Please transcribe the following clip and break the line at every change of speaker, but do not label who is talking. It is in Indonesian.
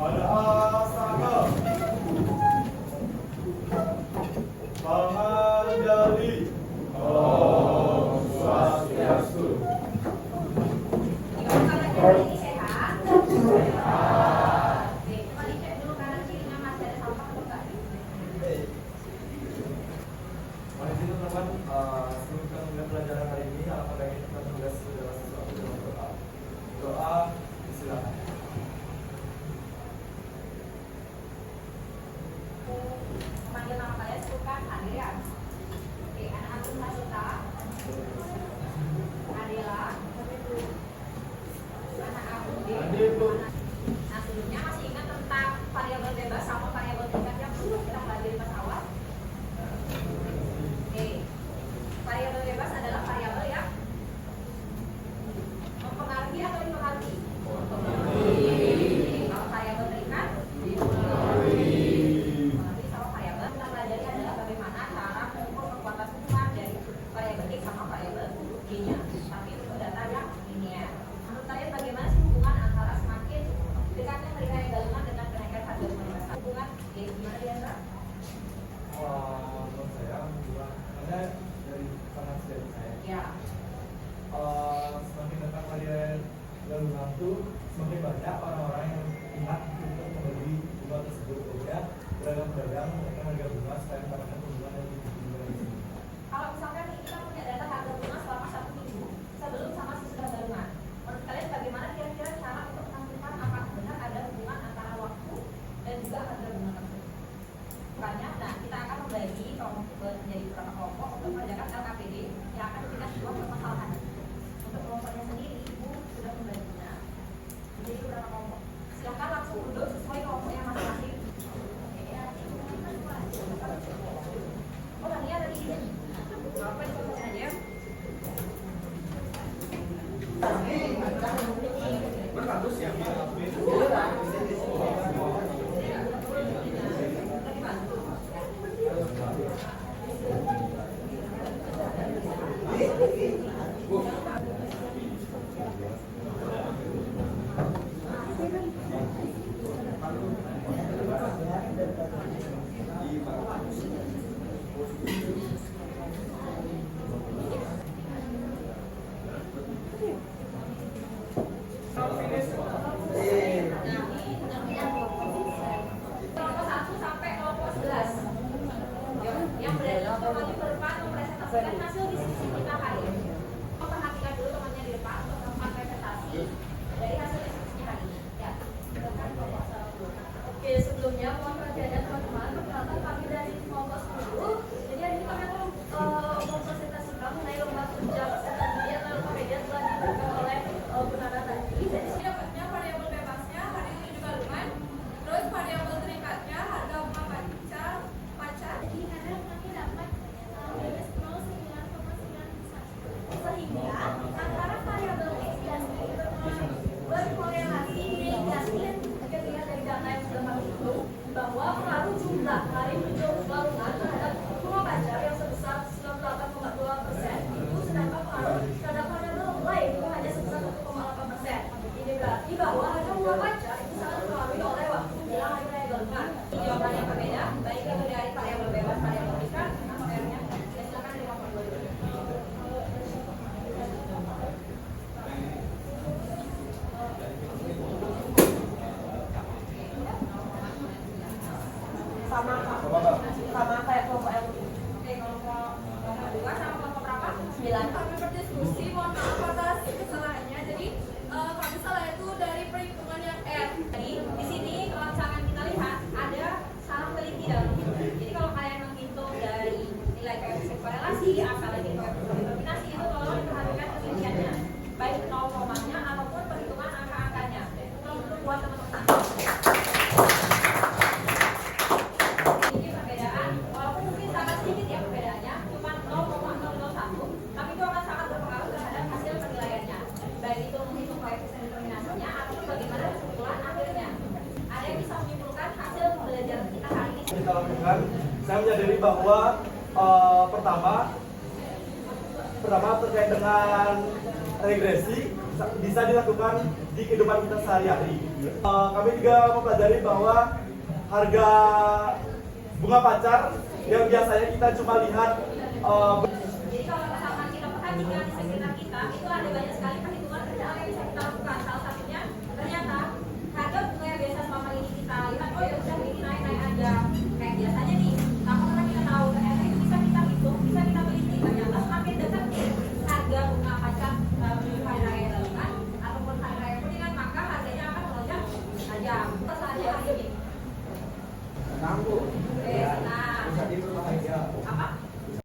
Ada Saka, Panganjali, Om Swastiastu.
Gimana kanan ini sehat? Sehat. Oke, coba dicek dulu kanan kirinya masih ada sampah atau enggak?
Mari kita teman-teman, sebelum kita mulai pelajaran hari ini, apakah ingin kita tugas segala sesuatu dalam doa? Doa, silakan.
Panggil nama kalian sebutkan hadir ya. Oke, anak aku Hasita, Adela, anak aku
Adil.
Nah, sebelumnya masih ingat tentang variabel bebas sama variabel tingkat yang dulu kita pelajari pas awal? Oke, variabel bebas adalah variabel yang mempengaruhi atau dipengaruhi? Kalau variabel terikat dipengaruhi sama variabel. Kita pelajari adalah bagaimana cara mengukur kekuatan hubungan dari variabel X sama variabel Y-nya. Tapi untuk data yang linear. Menurut kalian bagaimana sih hubungan antara semakin dekatnya penilaian gabungan dengan kenaikan harga komoditas? Hubungan gimana Diandra?
Menurut saya, karena dari pandangan sejati saya,
Ya.
semakin dekat varian gabungan itu semakin banyak orang-orang yang ingat untuk membeli bunga tersebut. Ya, beragam pedagang menaikkan harga bunga selain karena hubungan yang lebih tinggi dari sini.
Kalau misalkan nih, kita punya data harga bunga selama 1 minggu sebelum sama sesudah gabungan. Menurut kalian bagaimana kira-kira cara untuk menentukan apakah benar ada hubungan antara waktu dan juga harga bunga tersebut? Bukannya, nah kita akan membagi menjadi beberapa kelompok untuk mengerjakan LKPD yang akan diberikan sebuah permasalahan. Untuk kelompoknya sendiri, Ibu sudah membaginya menjadi beberapa kelompok. Silakan langsung duduk sesuai kelompoknya masing-masing. Oh, Tania ada di sini. Apa difotoin aja? Kelompok 1 sampai kelompok 11 yang berada otomatis berupa mempresentasikan hasil diskusi kita hari ini. Perhatikan dulu temannya di depan untuk melakukan presentasi dari hasil diskusinya hari ini. Ya, silakan kelompok 1.
Oke, sebelumnya mohon perhatiannya teman-teman. Perkenalkan kami dari kelompok 10. Jadi hari ini kami akan mempresentasikan mengenai lomba kerja kesehatan dunia atau LKPD yang telah diberikan oleh Bunara tadi. Jadi dapatnya variabel bebasnya hari ini juga lumayan. Terus variabel terikatnya harga bunga pacar. Jadi karena kami dapat minus 0,9,9 sehingga antara variabel X dan Y berkorelasi negatif ketika dari data yang sudah kami hitung bahwa pengaruh jumlah hari gabungan terhadap bunga pacar yang sebesar 98,2% itu, sedangkan pengaruh terhadap variabel Y itu hanya sebesar 1,8%. Ini berarti bahwa harga bunga pacar itu sangat dipengaruhi oleh waktu menjelang hari raya gabungan.
Jawaban yang berbeda, baik itu dari variabel bebas, variabel terikat, atau R-nya. Ya, silakan dari kelompok 2 dulu.
Sama kayak kelompok L.
Oke, kelompok 2 sama kelompok berapa? 9.
Kami berdiskusi, mohon maaf atas kesalahannya. Jadi kami salah itu dari perhitungan yang R.
Jadi di sini kalau misalkan kita lihat ada salah teliti dalam hitung. Jadi kalau kalian menghitung dari nilai koefisien korelasi, angka lagi koefisien determinasi itu tolong diperhatikan ketelitiannya, baik nol komanya ataupun perhitungan angka-angkanya. Tolong dulu buat teman-teman. Ini perbedaan, walaupun mungkin sangat sedikit ya perbedaannya, cuma 0,001, tapi itu akan sangat berpengaruh terhadap hasil penilaiannya, baik itu menghitung koefisien determinasinya ataupun bagaimana kesimpulan akhirnya. Ada yang bisa menyimpulkan hasil pembelajaran kita hari ini?
Kita lakukan, saya menyadari bahwa pertama terkait dengan regresi bisa dilakukan di kehidupan kita sehari-hari. Kami juga mempelajari bahwa harga bunga pacar yang biasanya kita cuma lihat